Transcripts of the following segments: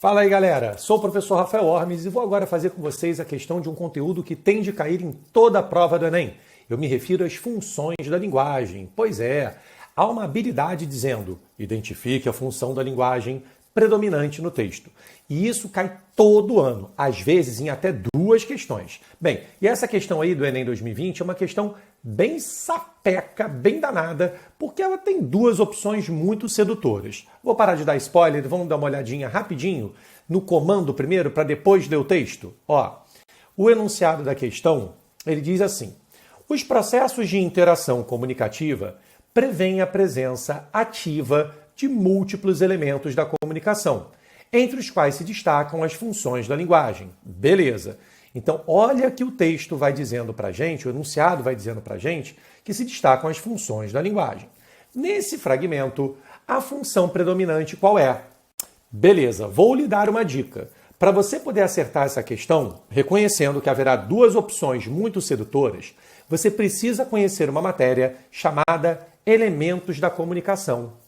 Fala aí, galera. Sou o professor Rafael Ormes e vou agora fazer com vocês a questão de um conteúdo que tem de cair em toda a prova do Enem. Eu me refiro às funções da linguagem. Pois é, há uma habilidade dizendo: identifique a função da linguagem predominante no texto. E isso cai todo ano, às vezes em até duas questões. Bem, e essa questão aí do Enem 2020 é uma questão bem sapeca, bem danada, porque ela tem duas opções muito sedutoras. Vou parar de dar spoiler, vamos dar uma olhadinha rapidinho no comando primeiro, para depois ler o texto. Ó, o enunciado da questão, ele diz assim: os processos de interação comunicativa prevêem a presença ativa de múltiplos elementos da comunicação, entre os quais se destacam as funções da linguagem. Beleza. Então, olha que o texto vai dizendo para a gente, o enunciado vai dizendo para a gente, que se destacam as funções da linguagem. Nesse fragmento, a função predominante qual é? Beleza, vou lhe dar uma dica. Para você poder acertar essa questão, reconhecendo que haverá duas opções muito sedutoras, você precisa conhecer uma matéria chamada Elementos da Comunicação.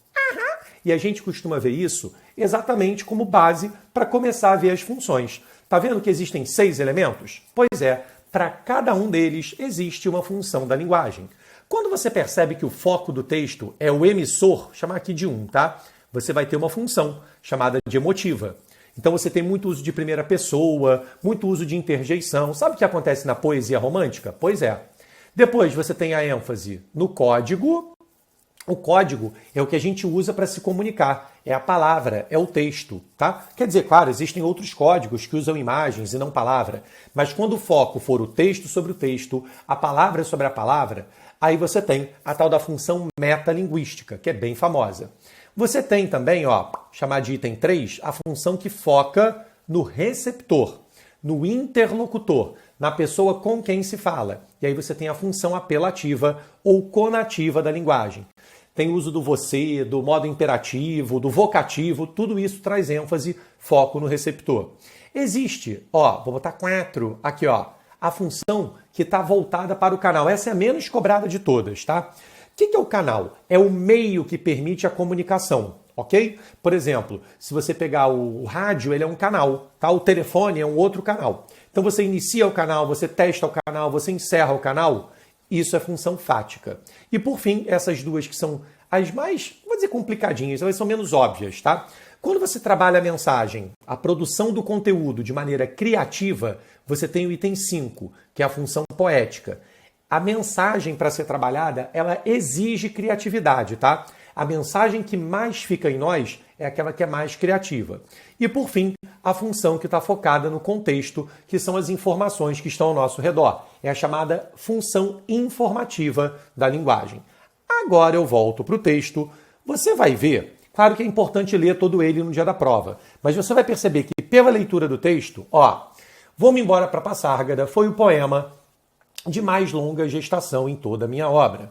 E a gente costuma ver isso exatamente como base para começar a ver as funções. Tá vendo que existem 6 elementos? Pois é, para cada um deles existe uma função da linguagem. Quando você percebe que o foco do texto é o emissor, chamar aqui de tá? Você vai ter uma função chamada de emotiva. Então você tem muito uso de primeira pessoa, muito uso de interjeição. Sabe o que acontece na poesia romântica? Pois é. Depois você tem a ênfase no código. O código é o que a gente usa para se comunicar, é a palavra, é o texto, tá? Quer dizer, claro, existem outros códigos que usam imagens e não palavra, mas quando o foco for o texto sobre o texto, a palavra sobre a palavra, aí você tem a tal da função metalinguística, que é bem famosa. Você tem também, chamar de item 3, a função que foca no receptor, no interlocutor, na pessoa com quem se fala. E aí você tem a função apelativa ou conativa da linguagem. Tem uso do você, do modo imperativo, do vocativo, tudo isso traz ênfase, foco no receptor. Existe, vou botar 4 aqui, a função que está voltada para o canal. Essa é a menos cobrada de todas, tá? O que é o canal? É o meio que permite a comunicação, ok? Por exemplo, se você pegar o rádio, ele é um canal, tá? O telefone é um outro canal. Então você inicia o canal, você testa o canal, você encerra o canal. Isso é função fática. E por fim, essas duas que são as mais, vou dizer, complicadinhas, elas são menos óbvias, tá? Quando você trabalha a mensagem, a produção do conteúdo de maneira criativa, você tem o item 5, que é a função poética. A mensagem, para ser trabalhada, ela exige criatividade, tá? A mensagem que mais fica em nós é aquela que é mais criativa. E, por fim, a função que está focada no contexto, que são as informações que estão ao nosso redor. É a chamada função informativa da linguagem. Agora eu volto para o texto. Você vai ver, claro que é importante ler todo ele no dia da prova, mas você vai perceber que, pela leitura do texto, Vou-me embora para Passárgada foi o poema de mais longa gestação em toda a minha obra.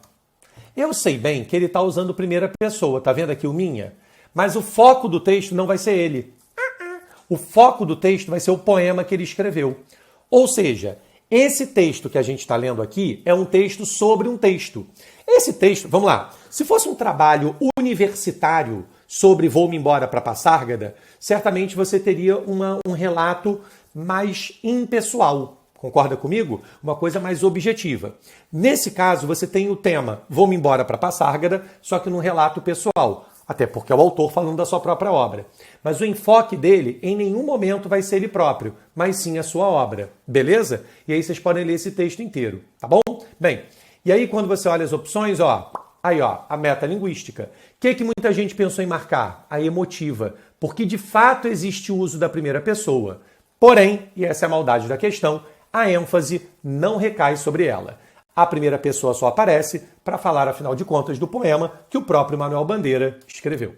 Eu sei bem que ele está usando primeira pessoa, tá vendo aqui o minha? Mas o foco do texto não vai ser ele. O foco do texto vai ser o poema que ele escreveu. Ou seja, esse texto que a gente está lendo aqui é um texto sobre um texto. Esse texto, vamos lá, se fosse um trabalho universitário sobre Vou-me embora para Passárgada, certamente você teria um relato mais impessoal. Concorda comigo? Uma coisa mais objetiva. Nesse caso, você tem o tema Vou-me embora para Passárgada, só que num relato pessoal. Até porque é o autor falando da sua própria obra. Mas o enfoque dele, em nenhum momento, vai ser ele próprio, mas sim a sua obra. Beleza? E aí vocês podem ler esse texto inteiro, tá bom? Bem, e aí quando você olha as opções, a metalinguística. O que muita gente pensou em marcar? A emotiva. Porque de fato existe o uso da primeira pessoa. Porém, e essa é a maldade da questão, a ênfase não recai sobre ela. A primeira pessoa só aparece para falar, afinal de contas, do poema que o próprio Manuel Bandeira escreveu.